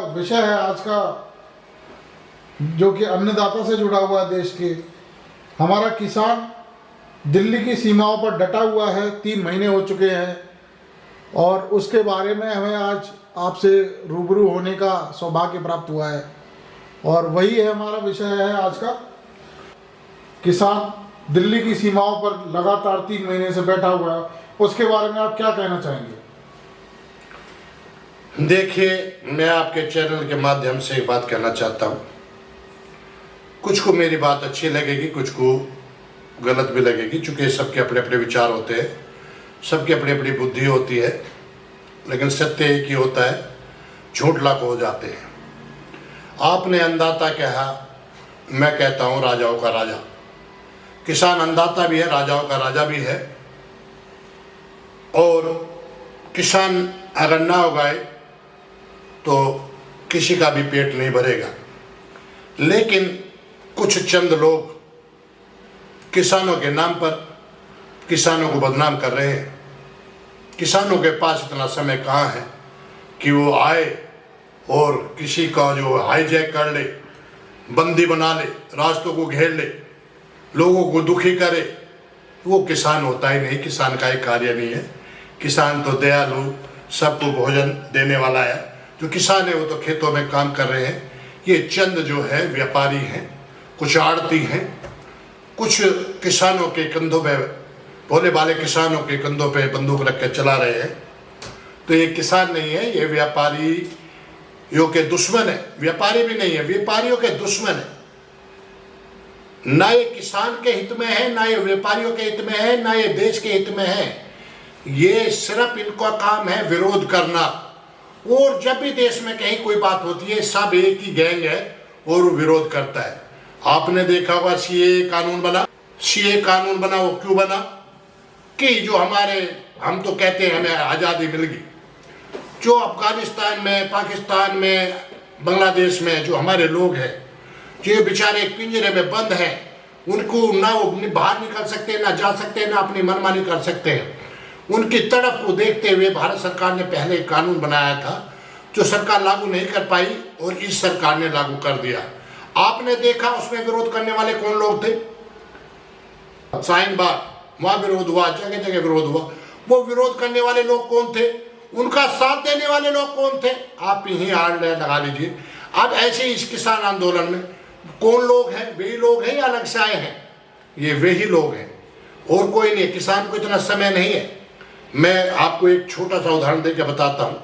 विषय है आज का, जो कि अन्नदाता से जुड़ा हुआ है देश के। हमारा किसान दिल्ली की सीमाओं पर डटा हुआ है, 3 महीने हो चुके हैं, और उसके बारे में हमें आज आपसे रूबरू होने का सौभाग्य प्राप्त हुआ है। और वही है हमारा विषय है आज का। किसान दिल्ली की सीमाओं पर लगातार 3 महीने से बैठा हुआ है, उसके बारे में आप क्या कहना चाहेंगे? देखिए, मैं आपके चैनल के माध्यम से एक बात कहना चाहता हूँ। कुछ को मेरी बात अच्छी लगेगी, कुछ को गलत भी लगेगी, चूँकि सबके अपने अपने विचार होते हैं, सबकी अपनी अपनी बुद्धि होती है, लेकिन सत्य एक ही होता है, झूठ लाख हो जाते हैं। आपने अन्नदाता कहा, मैं कहता हूँ राजाओं का राजा। किसान अन्नदाता भी है, राजाओं का राजा भी है। और किसान अगर ना उगाए तो किसी का भी पेट नहीं भरेगा। लेकिन कुछ चंद लोग किसानों के नाम पर किसानों को बदनाम कर रहे हैं। किसानों के पास इतना समय कहाँ है कि वो आए और किसी का जो हाईजैक कर ले, बंदी बना ले, रास्तों को घेर ले, लोगों को दुखी करे। वो किसान होता ही नहीं, किसान का एक कार्य नहीं है। किसान तो दयालु, सबको भोजन देने वाला है। जो किसान है वो तो खेतों में काम कर रहे हैं। ये चंद जो है व्यापारी हैं, कुछ आड़ती हैं, कुछ किसानों के कंधों पे, भोले भाले किसानों के कंधों पे बंदूक रख के चला रहे हैं। तो ये किसान नहीं है, ये व्यापारियों के दुश्मन है। व्यापारी भी नहीं है, व्यापारियों के दुश्मन है। ना ये किसान के हित में है, ना ये व्यापारियों के हित में है, ना ये देश के हित में है। ये सिर्फ इनका काम है विरोध करना। और जब भी देश में कहीं कोई बात होती है, सब एक ही गैंग है और वो विरोध करता है। आपने देखा होगा सीए कानून बना। सीए कानून बना, वो क्यों बना? कि जो हम तो कहते हैं हमें आज़ादी मिल गई। जो अफगानिस्तान में, पाकिस्तान में, बांग्लादेश में जो हमारे लोग हैं, जो बेचारे एक पिंजरे में बंद हैं, उनको ना वो बाहर निकल सकते, ना जा सकते, ना अपनी मनमानी कर सकते हैं। उनकी तड़प को देखते हुए भारत सरकार ने पहले एक कानून बनाया था, जो सरकार लागू नहीं कर पाई और इस सरकार ने लागू कर दिया। आपने देखा उसमें विरोध करने वाले कौन लोग थे? शाहीन बाग, वहाँ विरोध हुआ, जगह जगह विरोध हुआ। वो विरोध करने वाले लोग कौन थे? उनका साथ देने वाले लोग कौन थे? आप यहीं आड़ लगा लीजिए। अब ऐसे इस किसान आंदोलन में कौन लोग हैं? वही लोग हैं या अलग से आए हैं? ये वही लोग हैं और कोई नहीं। किसान को इतना समय नहीं है। मैं आपको एक छोटा सा उदाहरण देकर बताता हूँ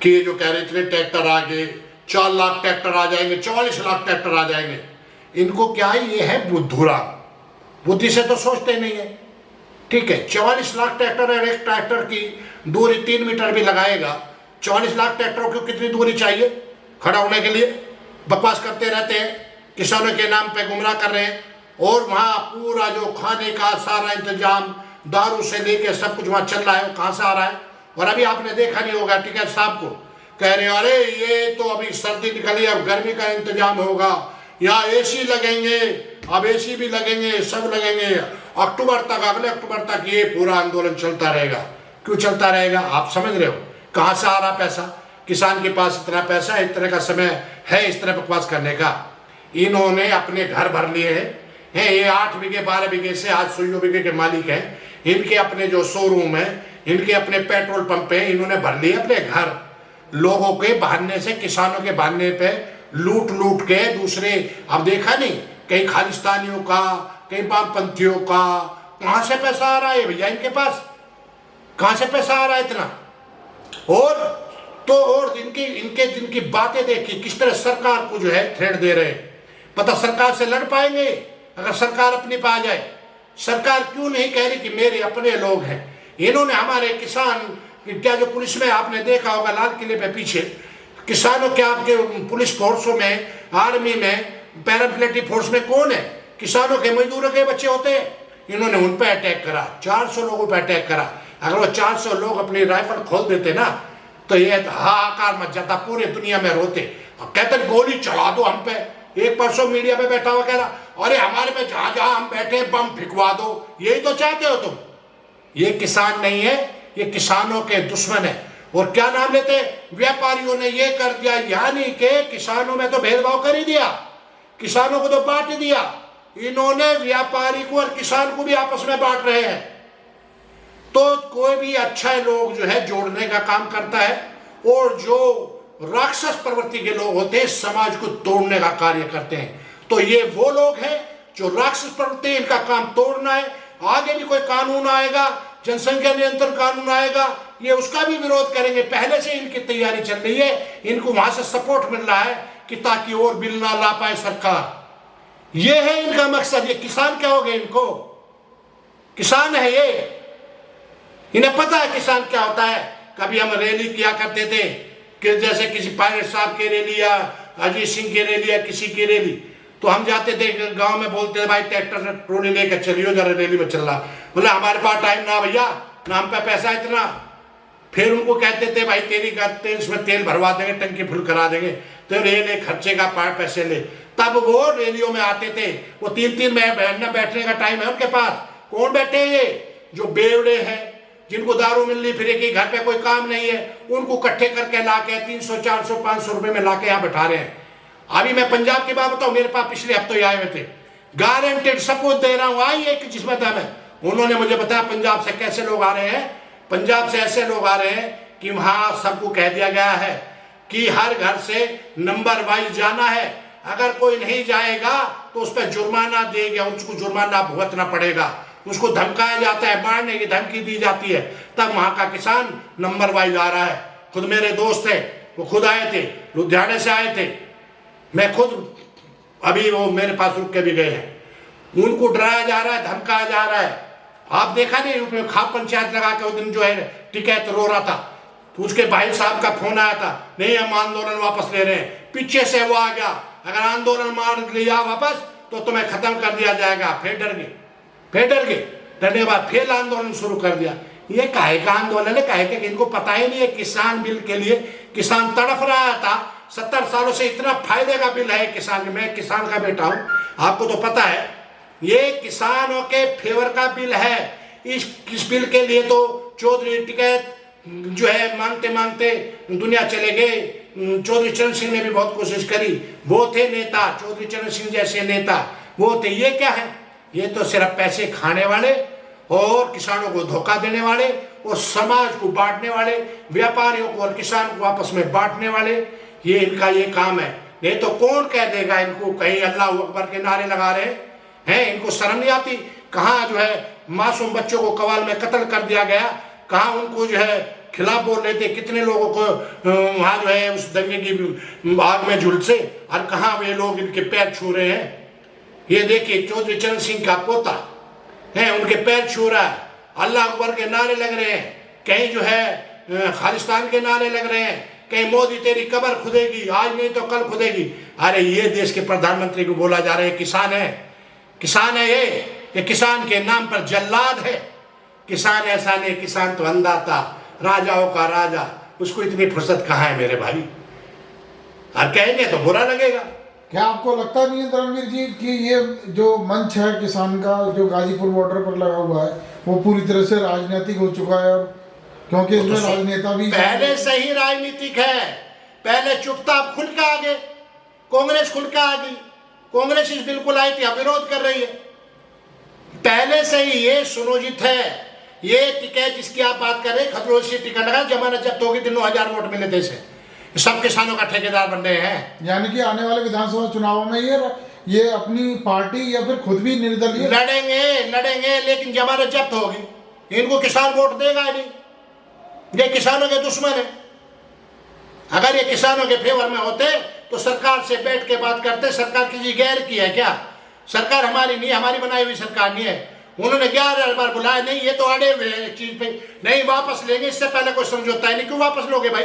कि ये जो कह रहे थे ट्रैक्टर आ गए, 4 लाख ट्रैक्टर आ जाएंगे, 44 लाख ट्रैक्टर आ जाएंगे। इनको क्या है? ये है बुद्धूरा, बुद्धि से तो सोचते नहीं है। ठीक है, 44 लाख ट्रैक्टर है, एक ट्रैक्टर की दूरी 3 मीटर भी लगाएगा। 44 लाख ट्रैक्टरों को कितनी दूरी चाहिए खड़ा होने के लिए? बकवास करते रहते हैं, किसानों के नाम पे गुमराह कर रहे हैं। और वहाँ पूरा जो खाने का सारा इंतजाम, दारू से लेके सब कुछ वहाँ चल रहा है, वो कहाँ से आ रहा है? और अभी आपने देखा नहीं होगा टिकैत साहब को कह रहे हो, अरे ये तो अभी सर्दी निकली, अब गर्मी का इंतजाम होगा, यहाँ एसी लगेंगे, अब एसी भी लगेंगे, सब लगेंगे। अक्टूबर तक, अगले अक्टूबर तक ये पूरा आंदोलन चलता रहेगा। क्यों चलता रहेगा? आप समझ रहे हो कहाँ से आ रहा पैसा? किसान के पास इतना पैसा, इस तरह का समय है इस तरह बकवास करने का। इन्होंने अपने घर भर लिए हैं। ये 8 बीघे 12 बीघे से आज 100 बीघे के मालिक हैं। इनके अपने जो शोरूम है, इनके अपने पेट्रोल पंप है, इन्होंने भर लिए अपने घर। लोगों के बहाने से, किसानों के बहाने पे लूट लूट के दूसरे। अब देखा नहीं कहीं खालिस्तानियों का, कहीं वामपंथियों का, कहाँ से पैसा आ रहा है भैया इनके पास? कहाँ से पैसा आ रहा है इतना? और जिनकी बातें देखी, किस तरह सरकार को जो है थ्रेट दे रहे हैं। पता सरकार से लड़ पाएंगे अगर सरकार अपनी पे आ जाए? सरकार क्यों नहीं कह रही कि मेरे अपने लोग हैं? इन्होंने हमारे किसान, क्या जो पुलिस में आपने देखा होगा लाल किले पे पीछे, किसानों के आपके पुलिस फोर्सों में, आर्मी में, पैरामिलिट्री फोर्स में कौन है? किसानों के, मजदूरों के बच्चे होते हैं। इन्होंने उन पर अटैक करा, 400 लोगों पर अटैक करा। अगर वो 400 लोग अपनी राइफल खोल देते ना, तो ये हाहाकार मच जाता, पूरी दुनिया में रोते, कहते गोली चला दो हम पे। एक परसों मीडिया पे बैठा हुआ कह रहा, अरे हमारे पे जहां जहां हम बैठे बम फिकवा दो। यही तो चाहते हो तुम। ये किसान नहीं है, ये किसानों के दुश्मन है। और क्या नाम लेते, व्यापारियों ने ये कर दिया, यानी कि किसानों में तो भेदभाव कर ही दिया, किसानों को तो बांट ही दिया। इन्होंने व्यापारी को और किसान को भी आपस में बांट रहे हैं। तो कोई भी अच्छा लोग जो है जोड़ने का काम करता है, और जो राक्षस प्रवृत्ति के लोग होते हैं समाज को तोड़ने का कार्य करते हैं। तो ये वो लोग हैं जो राक्षस प्रवृत्ति, इनका काम तोड़ना है। आगे भी कोई कानून आएगा, जनसंख्या नियंत्रण कानून आएगा, ये उसका भी विरोध करेंगे। पहले से इनकी तैयारी चल रही है, इनको वहां से सपोर्ट मिल रहा है कि ताकि और बिल ना ला पाए सरकार। ये है इनका मकसद। ये किसान क्या हो गए, इनको किसान है ये, इन्हें पता है किसान क्या होता है। कभी हम रैली किया करते थे कि जैसे किसी पायलट साहब की रैली या अजीत सिंह की रैली या किसी की रैली, तो हम जाते थे गांव में, बोलते थे भाई ट्रैक्टर ट्रॉली लेकर चलियो जरा रैली में चल रहा। बोला हमारे पास टाइम ना भैया, ना हम पे पैसा इतना। फिर उनको कहते थे भाई तेरी इसमें तेल भरवा देंगे, टंकी फुल करा देंगे, तो रेल खर्चे का पैसे ले। तब वो रैलियों में आते थे। वो 3-3 महीने बैठने का टाइम है उनके पास। कौन बैठे ये, जो बेवड़े हैं, जिनको दारू मिलनी फिर एक ही, घर पे कोई काम नहीं है, उनको इकट्ठे करके लाके 300, 400, 500 रुपए में लाके यहाँ बैठा रहे हैं। अभी मैं पंजाब की बात बताऊं, मेरे पास पिछले हफ्ते ही आए हुए थे, गारंटेड सबूत दे रहा हूं, आइए कि जिसमें दम है। उन्होंने मुझे बताया पंजाब से कैसे लोग आ रहे हैं, पंजाब से ऐसे लोग आ रहे हैं कि वहां सबको कह दिया गया है कि हर घर से नंबर वाइज जाना है, अगर कोई नहीं जाएगा तो उस पर जुर्माना देगा, उसको जुर्माना भुगतना पड़ेगा, उसको धमकाया जाता है, मारने की धमकी दी जाती है। तब वहां का किसान नंबर वाइज आ रहा है। खुद मेरे दोस्त थे, वो खुद आए थे, लुधियाने से आए थे, मैं खुद अभी वो मेरे पास रुक के भी गए हैं। उनको डराया जा रहा है, धमकाया जा रहा है। आप देखा नहीं, खाप पंचायत लगा के उस दिन जो है टिकैत रो रहा था, तो उसके भाई साहब का फोन आया था, नहीं हम आंदोलन वापस ले रहे हैं। पीछे से वो आ गया, अगर आंदोलन मार लिया वापस तो तुम्हें खत्म कर दिया जाएगा। फिर डर गए, डरने के बाद फिर आंदोलन शुरू कर दिया। ये काहे का आंदोलन है, काहे के, इनको पता ही नहीं है किसान बिल के लिए किसान तड़फ रहा था। 70 सालों से इतना फायदे का बिल है किसान। मैं किसान का बेटा हूं, आपको तो पता है, ये किसानों के फेवर का बिल है। इस बिल के लिए तो चौधरी टिकैत जो है मांगते मांगते दुनिया चले गए। चौधरी चरण सिंह ने भी बहुत कोशिश करी, वो थे नेता, चौधरी चरण सिंह जैसे नेता वो थे। ये क्या है, ये तो सिर्फ पैसे खाने वाले और किसानों को धोखा देने वाले और समाज को बांटने वाले, व्यापारियों को और किसान को आपस में बांटने वाले, ये इनका ये काम है। नहीं तो कौन कह देगा इनको, कहीं अल्लाह अकबर के नारे लगा रहे हैं, इनको शर्म नहीं आती। कहाँ जो है मासूम बच्चों को कवाल में कत्ल कर दिया गया, कहाँ उनको जो है खिलाफ बोल रहे थे, कितने लोगों को वहां जो है उस दंगे की आग में झुलसे, और कहाँ वे लोग इनके पैर छू रहे हैं। ये देखिए चौधरी चरण सिंह का पोता है, उनके पैर छू रहा है, अल्लाह अकबर के नारे लग रहे हैं, कहीं जो है खालिस्तान के नारे लग रहे हैं, कहीं मोदी तेरी कब्र खुदेगी, आज नहीं तो कल खुदेगी। अरे ये देश के प्रधानमंत्री को बोला जा रहा है किसान है, किसान है ये किसान के नाम पर जल्लाद है। किसान ऐसा नहीं, किसान तो अन्नदाता, राजाओं का राजा, उसको इतनी फुर्सत कहाँ है मेरे भाई। और कहेंगे तो बुरा लगेगा। क्या आपको लगता नहीं है धर्मवीर जी कि ये जो मंच है किसान का, जो गाजीपुर बॉर्डर पर लगा हुआ है, वो पूरी तरह से राजनीतिक हो चुका है? क्योंकि इसमें राजनेता भी पहले से ही राजनीतिक है। पहले चुपचाप खुल के आ गए, कांग्रेस खुल के आ गई, कांग्रेस इस बिल्कुल आई थी, अब विरोध कर रही है। पहले से ही ये सुनियोजित है। ये टिकट जिसकी आप बात कर रहे हैं, खतरों से टिकट लगा, जमानत जब्त होगी, 9,000 वोट मिले थे इसे, सब किसानों का ठेकेदार बन रहे हैं। यानी कि आने वाले विधानसभा चुनाव में ये अपनी पार्टी या फिर खुद भी निर्दलीय लड़ेंगे, लेकिन जमानत जब्त होगी, इनको किसान वोट देगा नहीं। ये किसानों के दुश्मन है। अगर ये किसानों के फेवर में होते तो सरकार से बैठ के बात करते। सरकार किसी गैर की है क्या? सरकार हमारी नहीं, हमारी बनाई हुई सरकार नहीं है। उन्होंने 11 बार बुलाया, नहीं ये तो अड़े हुए हैं एक चीज पे, नहीं वापस लेंगे, इससे पहले कोई समझौता है नहीं, क्यों वापस लोगे भाई?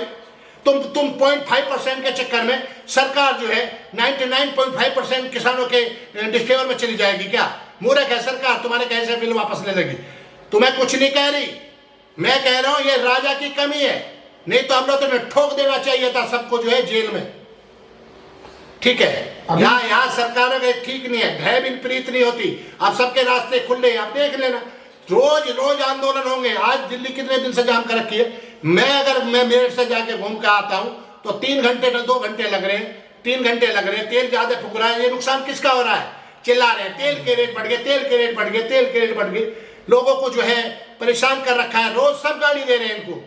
तुम 0.5% के चक्कर में सरकार जो है 99.5% किसानों के डिस्फेवर में चली जाएगी क्या? मूर्ख है सरकार, तुम्हारे कैसे बिल वापस ले लेगी? तुम्हें कुछ नहीं कह रही, मैं कह रहा हूं ये राजा की कमी है, नहीं तो हम लोग तुम्हें ठोक देना चाहिए था सबको जो है जेल में। ठीक है, यहाँ सरकारों का ठीक नहीं है, भय बिन प्रीत नहीं होती। अब सबके रास्ते खुले, आप देख लेना, रोज रोज आंदोलन होंगे। आज दिल्ली कितने दिन से जाम कर रखी है, मैं मेरठ से जाके घूम के आता हूँ तो 3 घंटे न 2 घंटे लग रहे हैं, 3 घंटे लग रहे हैं, तेल ज्यादा फूक रहा है। ये नुकसान किसका हो रहा है? चिल्ला रहे हैं तेल के रेट बढ़ गए, तेल के रेट बढ़ गए, तेल के रेट बढ़ गए। लोगों को जो है परेशान कर रखा है। रोज सब गाड़ी दे रहे हैं इनको,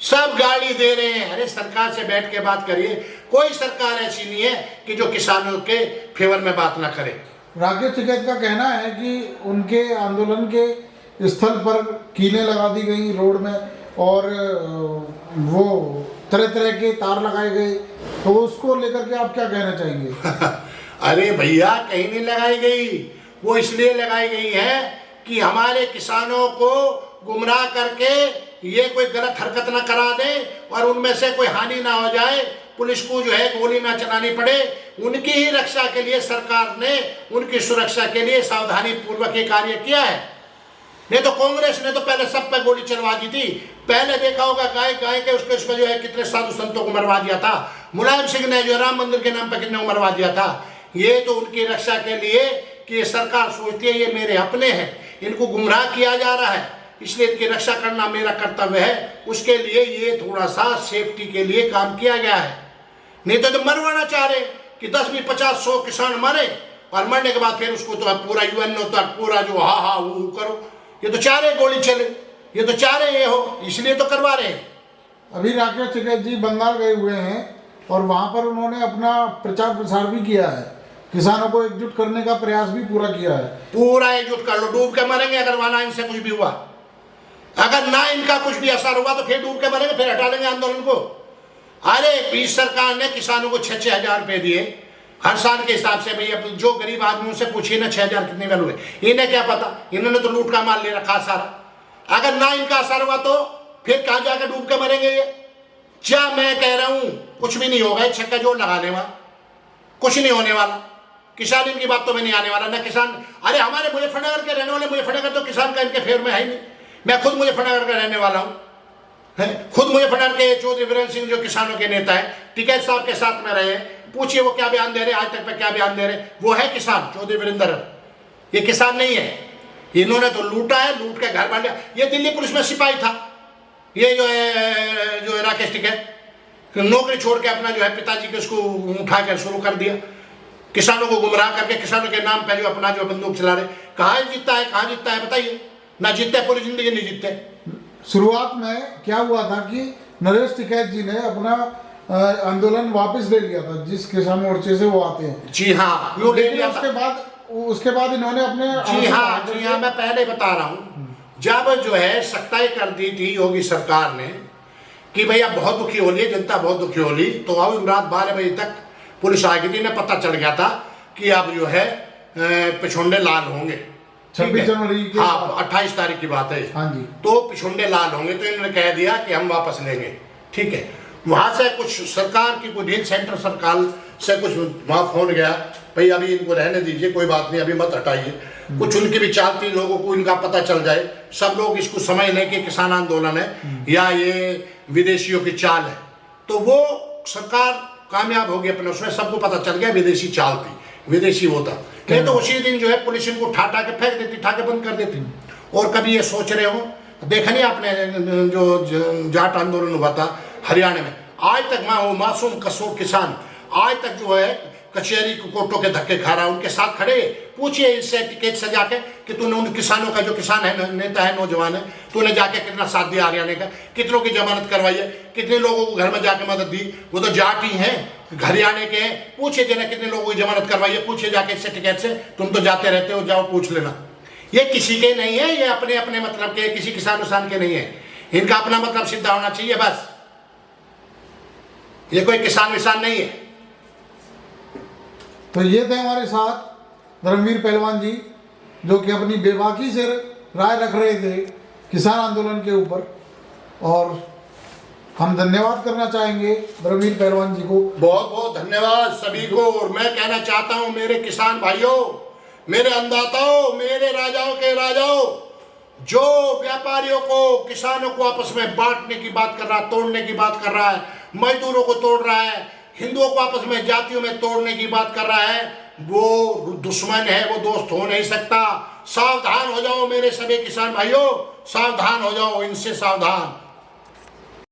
सब गाड़ी दे रहे हैं। अरे सरकार से बैठ के बात करिए। कोई सरकार ऐसी नहीं है कि जो किसानों के फेवर में बात ना करे। राकेश टिकैत का कहना है कि उनके आंदोलन के स्थल पर कीलें लगा दी गई रोड में और वो तरह तरह के तार लगाए गए, तो उसको लेकर के आप क्या कहना चाहेंगे? अरे भैया, कहीं नहीं लगाई गई। वो इसलिए लगाई गई है कि हमारे किसानों को गुमराह करके ये कोई गलत हरकत ना करा दे और उनमें से कोई हानि ना हो जाए, पुलिस को जो है गोली ना चलानी पड़े। उनकी ही रक्षा के लिए सरकार ने उनकी सुरक्षा के लिए सावधानी पूर्वक ये कार्य किया है। नहीं तो कांग्रेस ने तो पहले सब पे गोली चलवा दी थी। पहले देखा होगा गाय के उसको जो है कितने साधु संतों को मरवा दिया था। मुलायम सिंह ने जो राम मंदिर के नाम पर कितने को मरवा दिया था। ये तो उनकी रक्षा के लिए कि ये सरकार सोचती है ये मेरे अपने हैं, इनको गुमराह किया जा रहा है, इसलिए इनकी रक्षा करना मेरा कर्तव्य है। उसके लिए ये थोड़ा सा सेफ्टी के लिए काम किया गया है। नहीं तो मरवाना चाह रहे कि 10 भी 50 100 किसान मरे और मरने के बाद फिर उसको तो पूरा यूएन होता पूरा जो हा वो करो। ये तो चाह रहे गोली चले, ये तो चाह रहे ये हो, इसलिए तो करवा रहे हैं। अभी राकेश टिकैत जी बंगाल गए हुए हैं और वहां पर उन्होंने अपना प्रचार प्रसार भी किया है, किसानों को एकजुट करने का प्रयास भी पूरा किया है। पूरा एकजुट कर लो, डूब के मरेंगे अगर वहां इनसे कुछ भी हुआ। अगर ना इनका कुछ भी असर हुआ तो फिर डूब के मरेंगे, फिर हटा लेंगे आंदोलन को। अरे बीच सरकार ने किसानों को 6-6 हजार रुपए दिए हर साल के हिसाब से। भैया जो गरीब आदमी उनसे पूछिए ना 6 हजार कितने वाले हुए, इन्हें क्या पता, इन्होंने तो लूट का माल ले रखा सारा। अगर ना इनका असर हुआ तो फिर कहां जाकर डूब के मरेंगे ये? क्या मैं कह रहा हूं, कुछ भी नहीं होगा। छक्का जोड़ लगाने वाला कुछ नहीं होने वाला। किसान इनकी बातों में नहीं आने वाला ना। किसान, अरे हमारे मुजफ्फरनगर के रहने वाले, मुजफ्फरनगर तो किसान का इनके फेवर में है ही नहीं। मैं खुद मुजफ्फरनगर का रहने वाला हूँ, खुद मुजफ्फरनगर के चौधरी वीरेंद्र सिंह जो किसानों के नेता है, टिकैत साहब के साथ में रहे। पूछिए वो क्या बयान दे रहे, आज तक पे क्या बयान दे रहे। वो है किसान, चौधरी वीरेंद्र। ये किसान नहीं है, इन्होंने तो लूटा है, लूट के घर बांट लिया। ये दिल्ली पुलिस में सिपाही था, ये जो है राकेश टिकैत नौकरी छोड़ के अपना जो है पिताजी के उसको उठा कर शुरू कर दिया। किसानों को गुमराह करके किसानों के नाम पे जो अपना जो बंदूक चला रहे। कहाँ जीतता है, कहाँ जीतता है बताइए? ना जीतते, पूरी जिंदगी नहीं जीतते। शुरुआत में क्या हुआ था कि नरेश टिकैत जी ने अपना आंदोलन वापस ले लिया था, जिस किसान मोर्चे से वो आते हैं। जी हाँ, वो ले लिया था। उसके बाद इन्होंने अपने जी हाँ, मैं पहले बता रहा हूँ। जब जो है सख्ताई कर दी थी योगी सरकार ने कि भैया बहुत दुखी हो रही है जनता, बहुत दुखी हो रही, तो अब रात 12 बजे तक पुलिस आ गई थी। इन्हें पता चल गया था कि अब जो है पिछुंडे लाल होंगे। 26 जनवरी के, हाँ 28 तारीख की बात है। हाँ जी। तो पिछुंडे लाल होंगे, तो इन्होंने कह दिया कि हम वापस लेंगे। ठीक है, वहां से कुछ सरकार की कोई डील, सेंट्रल सरकार से कुछ वहां फोन गया, भाई अभी इनको रहने दीजिए, कोई बात नहीं, अभी मत हटाइए। कुछ उनकी भी चाल थी, लोगों को इनका पता चल जाए, सब लोग इसको समझ लें कि किसान आंदोलन है या ये विदेशियों की चाल है। तो वो सरकार कामयाब होगी अपने उसमें, सबको पता चल गया विदेशी चाल थी, विदेशी होता। नहीं तो उसी दिन जो है पुलिस इनको उठा के फेंक देती, उठा के बंद कर देती। और कभी ये सोच रहे हो, देखा नहीं आपने जो जाट आंदोलन हुआ था हरियाणा में, आज तक मासूम कसूर किसान आज तक जो है कचहरी कोर्टों के धक्के खा रहा है। उनके साथ खड़े, पूछिए इससे टिकट सजा के कि तूने उन किसानों का, जो किसान है, नेता है, नौजवान है, तूने जाके कितना साथ दिया हरियाणा का, कितनों की जमानत करवाई है, कितने लोगों को घर में जाके मदद दी। वो तो जाट ही हैं, हरियाणा के हैं। पूछिए जिन्हें कितने लोगों की जमानत करवाई है, पूछिए जाके इससे टिकट से। तुम तो जाते रहते हो, जाओ पूछ लेना। ये किसी के नहीं है, ये अपने अपने मतलब के, किसी किसान उसान के नहीं है। इनका अपना मतलब सीधा होना चाहिए बस। ये कोई किसान विसान नहीं है। तो ये थे हमारे साथ धर्मवीर पहलवान जी, जो कि अपनी बेबाकी से राय रख रहे थे किसान आंदोलन के ऊपर। और हम धन्यवाद करना चाहेंगे धर्मवीर पहलवान जी को। बहुत बहुत धन्यवाद सभी को। और मैं कहना चाहता हूं मेरे किसान भाइयों, मेरे अन्नदाताओं, मेरे राजाओं के राजाओं, जो व्यापारियों को, किसानों को आपस में बांटने की बात कर रहा है, तोड़ने की बात कर रहा है, मजदूरों को तोड़ रहा है, हिंदुओं को आपस में जातियों में तोड़ने की बात कर रहा है, वो दुश्मन है, वो दोस्त हो नहीं सकता। सावधान हो जाओ मेरे सभी किसान भाइयों, सावधान हो जाओ, इनसे सावधान।